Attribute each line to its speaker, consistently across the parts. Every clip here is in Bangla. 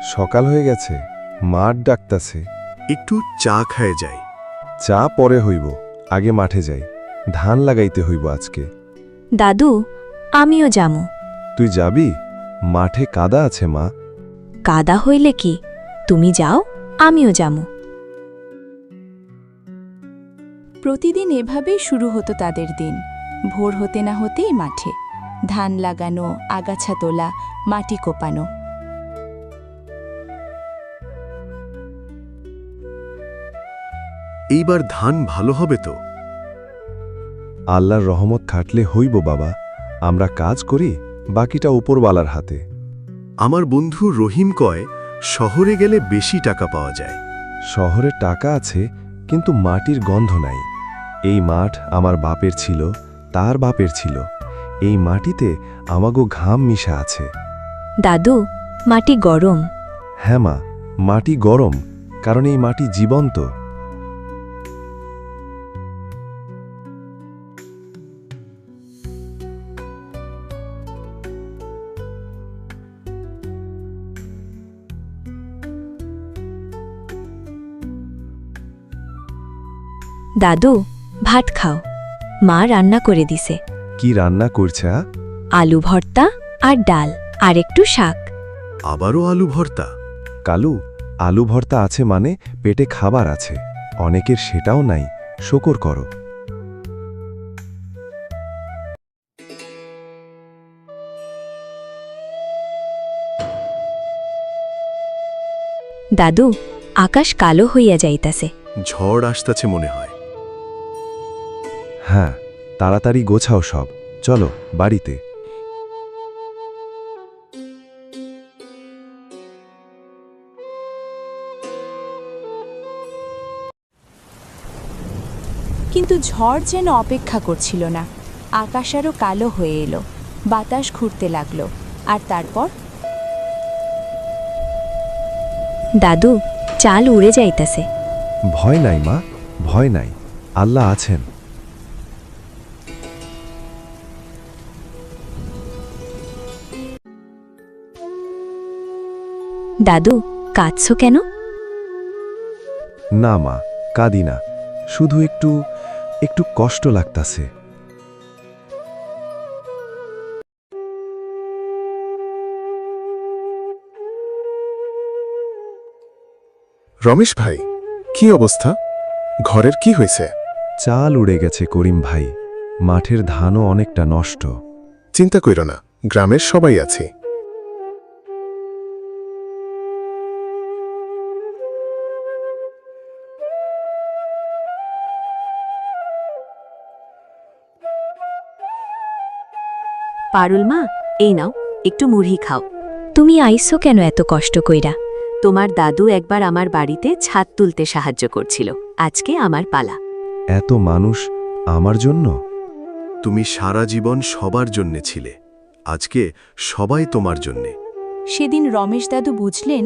Speaker 1: সকাল হয়ে গেছে, মাঠ ডাকতাছে।
Speaker 2: একটু চা খায় যাই।
Speaker 1: চা পরে হইব, আগে মাঠে যাই। ধান লাগাইতে হইব আজকে।
Speaker 3: দাদু, আমিও যামু।
Speaker 1: তুই যাবি? মাঠে কাদা আছে মা।
Speaker 3: কাদা হইলে কি, তুমি যাও, আমিও যামু।
Speaker 4: প্রতিদিন এভাবেই শুরু হতো তাদের দিন। ভোর হতে না হতেই মাঠে ধান লাগানো, আগাছা তোলা, মাটি কোপানো।
Speaker 2: এইবার ধান ভালো হবে তো?
Speaker 1: আল্লাহর রহমত খাটলে হইব বাবা। আমরা কাজ করি, বাকিটা উপরওয়ালার হাতে।
Speaker 2: আমার বন্ধু রহিম কয়, শহরে গেলে বেশি টাকা পাওয়া যায়।
Speaker 1: শহরে টাকা আছে, কিন্তু মাটির গন্ধ নাই। এই মাঠ আমার বাপের ছিল, তার বাপের ছিল। এই মাটিতে আমাগো ঘাম মিশা আছে।
Speaker 3: দাদু, মাটি গরম।
Speaker 1: হ্যাঁ মা, মাটি গরম, কারণ এই মাটি জীবন্ত।
Speaker 3: দাদু, ভাত খাও, মা রান্না করে দিছে।
Speaker 1: কি রান্না করছে?
Speaker 3: আলু ভর্তা আর ডাল, আর একটু শাক।
Speaker 2: আবারও আলু ভর্তা?
Speaker 1: কালু, আলু ভর্তা আছে মানে পেটে খাবার আছে। অনেকের সেটাও নাই, শকর করো।
Speaker 3: দাদু, আকাশ কালো হইয়া যাইতাছে।
Speaker 2: ঝড় আসতেছে মনে হয়।
Speaker 1: হ্যাঁ, তাড়াতাড়ি গোছাও সব, চলো বাড়িতে।
Speaker 4: কিন্তু ঝড় যেন অপেক্ষা করছিল না। আকাশ আরও কালো হয়ে এলো, বাতাস ঘুরতে লাগলো, আর তারপর
Speaker 3: দাদু, চাল উড়ে যাইতাছে।
Speaker 1: ভয় নাই মা, ভয় নাই, আল্লাহ আছেন।
Speaker 3: দাদু, কাঁদছো কেন?
Speaker 1: না মা, কাঁদি না, শুধু একটু একটু কষ্ট লাগতাছে।
Speaker 5: রমেশ ভাই, কি অবস্থা? ঘরের কি হয়েছে?
Speaker 1: চাল উড়ে গেছে করিম ভাই, মাঠের ধানও অনেকটা নষ্ট।
Speaker 5: চিন্তা কইরো না, গ্রামের সবাই আছে।
Speaker 6: পারুল মা, এই নাও, একটু মুড়ি খাও।
Speaker 3: তুমি আইসো কেন এত কষ্ট কইরা?
Speaker 6: তোমার দাদু একবার আমার বাড়িতে ছাদ তুলতে সাহায্য করছিল, আজকে আমার পালা।
Speaker 1: এত মানুষ আমার জন্য?
Speaker 2: তুমি সারা জীবন সবার জন্যে ছিলে, আজকে সবাই তোমার জন্যে।
Speaker 4: সেদিন রমেশ দাদু বুঝলেন,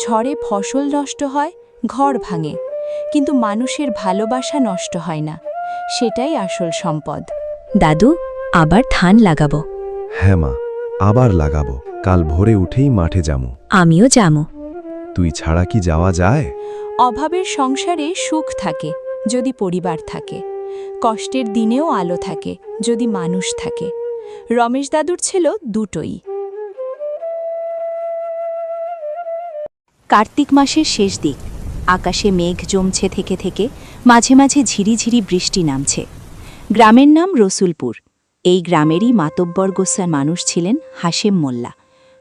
Speaker 4: ঝড়ে ফসল নষ্ট হয়, ঘর ভাঙে, কিন্তু মানুষের ভালোবাসা নষ্ট হয় না। সেটাই আসল সম্পদ।
Speaker 3: দাদু, আবার ধান লাগাবো।
Speaker 1: হ্যাঁ মা, আবার লাগাবো। কাল ভোরে উঠেই মাঠে যামু।
Speaker 3: আমিও যামু।
Speaker 1: তুই ছাড়া কি যাওয়া যায়?
Speaker 4: অভাবের সংসারে সুখ থাকে যদি পরিবার থাকে, কষ্টের দিনেও আলো থাকে যদি মানুষ থাকে। রমেশ দাদুর ছিল দুটোই।
Speaker 6: কার্তিক মাসের শেষ দিক, আকাশে মেঘ জমছে থেকে থেকে, মাঝে মাঝে ঝিরিঝিরি বৃষ্টি নামছে। গ্রামের নাম রসুলপুর। এই গ্রামেরই মাতব্বর গোস্সার মানুষ ছিলেন হাশেম মোল্লা।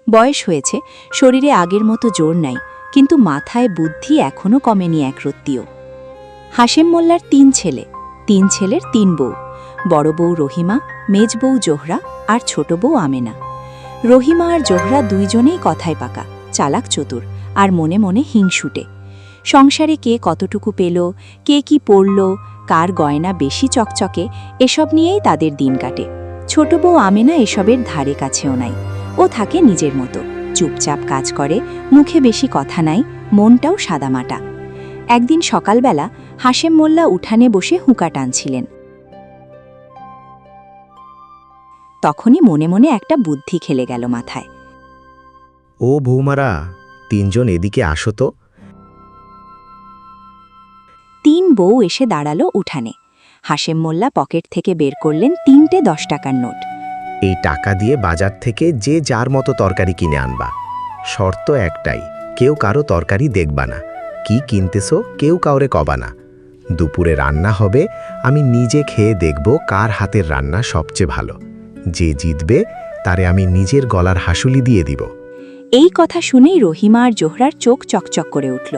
Speaker 6: বয়স হয়েছে, শরীরে আগের মতো জোর নাই, কিন্তু মাথায় বুদ্ধি এখনও কমেনি একরত্তিও। হাশেম মোল্লার 3 ছেলে, 3 ছেলের 3 বউ। বড় বউ রহিমা, মেজ বউ জোহরা আর ছোট বউ আমেনা। রহিমা আর জোহরা দুইজনেই কথায় পাকা, চালাক চতুর, আর মনে মনে হিংসুটে। সংসারে কে কতটুকু পেল, কে কি পড়ল, কার গয়না বেশি চকচকে, এসব নিয়েই তাদের দিন কাটে। ছোট বউ আমেনা এসবের ধারে কাছেও নাই। ও থাকে নিজের মতো, চুপচাপ কাজ করে, মুখে বেশি কথা নাই, মনটাও সাদামাটা। একদিন সকালবেলা হাশেম মোল্লা উঠানে বসে হুঁকা টানছিলেন। তখনই মনে মনে একটা বুদ্ধি খেলে গেল মাথায়।
Speaker 7: ও বৌমারা, তিনজন এদিকে আসো তো।
Speaker 6: 3 বউ এসে দাঁড়ালো উঠানে। হাশেম মোল্লা পকেট থেকে বের করলেন 3টে 10 টাকার নোট।
Speaker 7: এই টাকা দিয়ে বাজার থেকে যে যার মতো তরকারি কিনে আনবা। শর্ত একটাই, কেউ কারো তরকারি দেখবা না, কি কিনতেছো কেউ কাউরে কবা না। দুপুরে রান্না হবে, আমি নিজে খেয়ে দেখব কার হাতের রান্না সবচেয়ে ভালো। যে জিতবে তারে আমি নিজের গলার হাসুলি দিয়ে দিব।
Speaker 6: এই কথা শুনেই রহিমা আর জোহরার চোখ চকচক করে উঠল।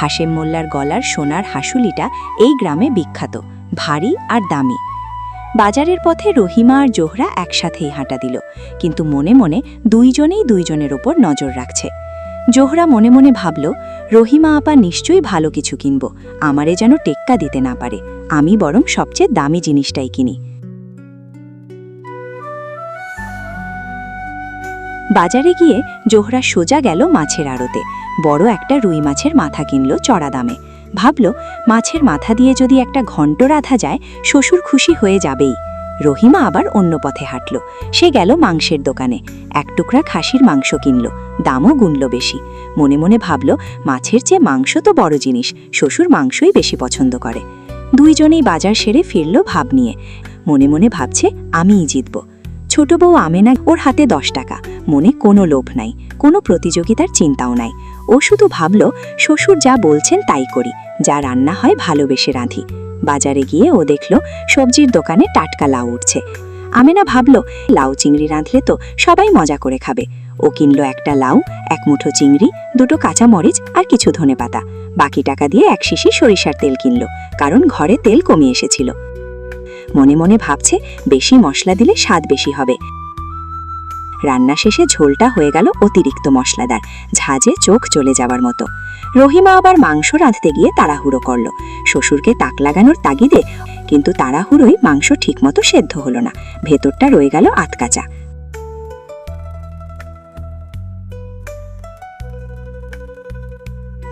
Speaker 6: হাশেম মোল্লার গলার সোনার হাসুলিটা এই গ্রামে বিখ্যাত, ভারী আর দামি। বাজারের পথে রহিমা আর জোহরা একসাথেই হাঁটা দিল, কিন্তু মনে মনে দুইজনেই দুইজনের ওপর নজর রাখছে। জোহরা মনে মনে ভাবল, রহিমা আপা নিশ্চয়ই ভালো কিছু কিনব, আমারে যেন টেক্কা দিতে না পারে, আমি বরং সবচেয়ে দামি জিনিসটাই কিনি। বাজারে গিয়ে জোহরা সোজা গেল মাছের আড়তে। বড় একটা রুই মাছের মাথা কিনল চড়া দামে। ভাবল, মাছের মাথা দিয়ে যদি একটা ঘণ্ট রাধা যায়, শ্বশুর খুশি হয়ে যাবেই। রহিমা আবার অন্য পথে হাঁটল। সে গেল মাংসের দোকানে, 1 টুকরা খাসির মাংস কিনল, দামও গুনল বেশি। মনে মনে ভাবল, মাছের চেয়ে মাংস তো বড় জিনিস, শ্বশুর মাংসই বেশি পছন্দ করে। দুইজনেই বাজার সেরে ফিরল ভাব নিয়ে। মনে মনে ভাবছে, আমিই জিতব। ছোট বউ আমেনা, ওর হাতে 10 টাকা, মনে কোনো লোভ নাই, কোনো প্রতিযোগিতার চিন্তাও নাই। ও শুধু ভাবল, শ্বশুর যা বলছেন তাই করি, যা রান্না হয় ভালোবেসে রাঁধি। বাজারে গিয়ে ও দেখল সবজির দোকানে টাটকা লাউ উঠছে। আমেনা ভাবল, লাউ চিংড়ি রাঁধলে তো সবাই মজা করে খাবে। ও কিনল একটা লাউ, 1 মুঠো চিংড়ি, 2টো কাঁচা মরিচ আর কিছু ধনেপাতা। বাকি টাকা দিয়ে 1 শিশি সরিষার তেল কিনল, কারণ ঘরে তেল কমে এসেছিল। মনে মনে ভাবছে, বেশি মশলা দিলে স্বাদ বেশি হবে। রান্না শেষে ঝোলটা হয়ে গেল অতিরিক্ত মশলাদার, ঝাঁজে চোখ চলে যাবার মতো। রহিমা আবার মাংস রাঁধতে গিয়ে তাড়াহুড়ো করল, শ্বশুরকে তাক লাগানোর তাগিদে, কিন্তু তাড়াহুড়োই মাংস ঠিকমতো সেদ্ধ হলো না, ভেতরটা রয়ে গেল আতকাচা।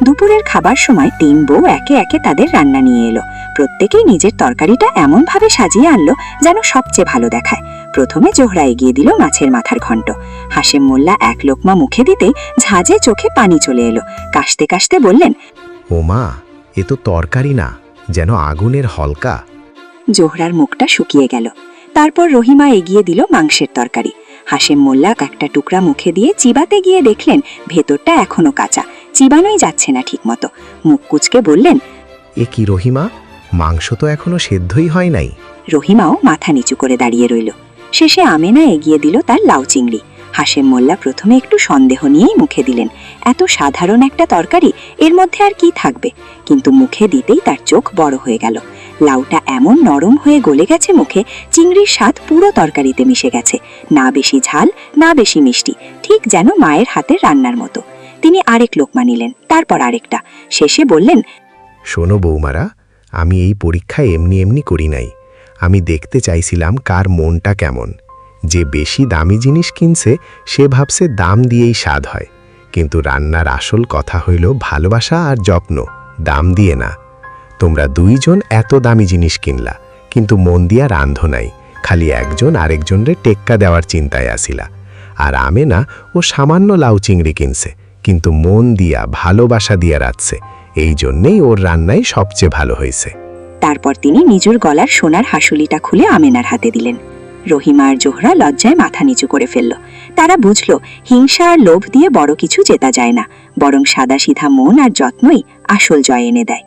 Speaker 6: দুপুরের খাবার সময় 3 বউ একে একে তাদের রান্না নিয়ে এলো। প্রত্যেকেই নিজের তরকারিটা এমনভাবে সাজিয়ে আনলো যেন সবচেয়ে ভালো দেখায়। প্রথমে জোহরা এগিয়ে দিল মাছের মাথার ঘণ্ট। হাশেম মোল্লা 1 লোকমা মুখে দিতেই ঝাঁজে চোখে পানি চলে এলো। কাশতে কাশতে বললেন,
Speaker 7: ও মা, এ তো তরকারি না, যেন আগুনের হলকা।
Speaker 6: জোহরার মুখটা শুকিয়ে গেল। তারপর রহিমা এগিয়ে দিল মাংসের তরকারি। হাশেম মোল্লা একটা টুকরা মুখে দিয়ে চিবাতে গিয়ে দেখলেন ভেতরটা এখনো কাঁচা, চিবানোই যাচ্ছে না ঠিকমতো। মুখ কুচকে বললেন,
Speaker 7: এ কি রহিমা, মাংস তো এখনো সেদ্ধই হয় নাই।
Speaker 6: রহিমাও মাথা নিচু করে দাঁড়িয়ে রইল। শেষে আমেনা এগিয়ে দিল তার লাউ চিংড়ি। হাশেম মোল্লা প্রথমে একটু সন্দেহ নিয়েই মুখে দিলেন, এত সাধারণ একটা তরকারি, এর মধ্যে আর কি থাকবে। কিন্তু মুখে দিতেই তার চোখ বড় হয়ে গেল। লাউটা এমন নরম হয়ে গলে গেছে মুখে, চিংড়ির স্বাদ পুরো তরকারিতে মিশে গেছে, না বেশি ঝাল না বেশি মিষ্টি, ঠিক যেন মায়ের হাতের রান্নার মতো। তিনি আরেক লোকমা নিলেন, তারপর আরেকটা। শেষে বললেন,
Speaker 7: শোনো বৌমারা, আমি এই পরীক্ষা এমনি এমনি করি নাই। আমি দেখতে চাইছিলাম কার মনটা কেমন। যে বেশি দামি জিনিস কিনছে সে ভাবছে দাম দিয়েই স্বাদ হয়, কিন্তু রান্নার আসল কথা হইল ভালোবাসা আর যত্ন, দাম দিয়ে না। তোমরা 2 জন এত দামি জিনিস কিনলা, কিন্তু মন দিয়া রান্ধো নাই, খালি একজন আরেকজনরে টেক্কা দেওয়ার চিন্তায় আসিলা। আর আমেনা ও সামান্য লাউ চিংড়ি কিনছে, কিন্তু মন দিয়া ভালোবাসা দিয়া রাঁধছে, এই জন্যেই ওর রান্নাই সবচেয়ে ভালো হয়েছে।
Speaker 6: তারপর তিনি নিজের গলার সোনার হাসুলিটা খুলে আমেনার হাতে দিলেন। রহিমা আর জোহরা লজ্জায় মাথা নিচু করে ফেলল। তারা বুঝল, হিংসা আর লোভ দিয়ে বড় কিছু জেতা যায় না, বরং সাদাসিধা মন আর যত্নই আসল জয় এনে দেয়।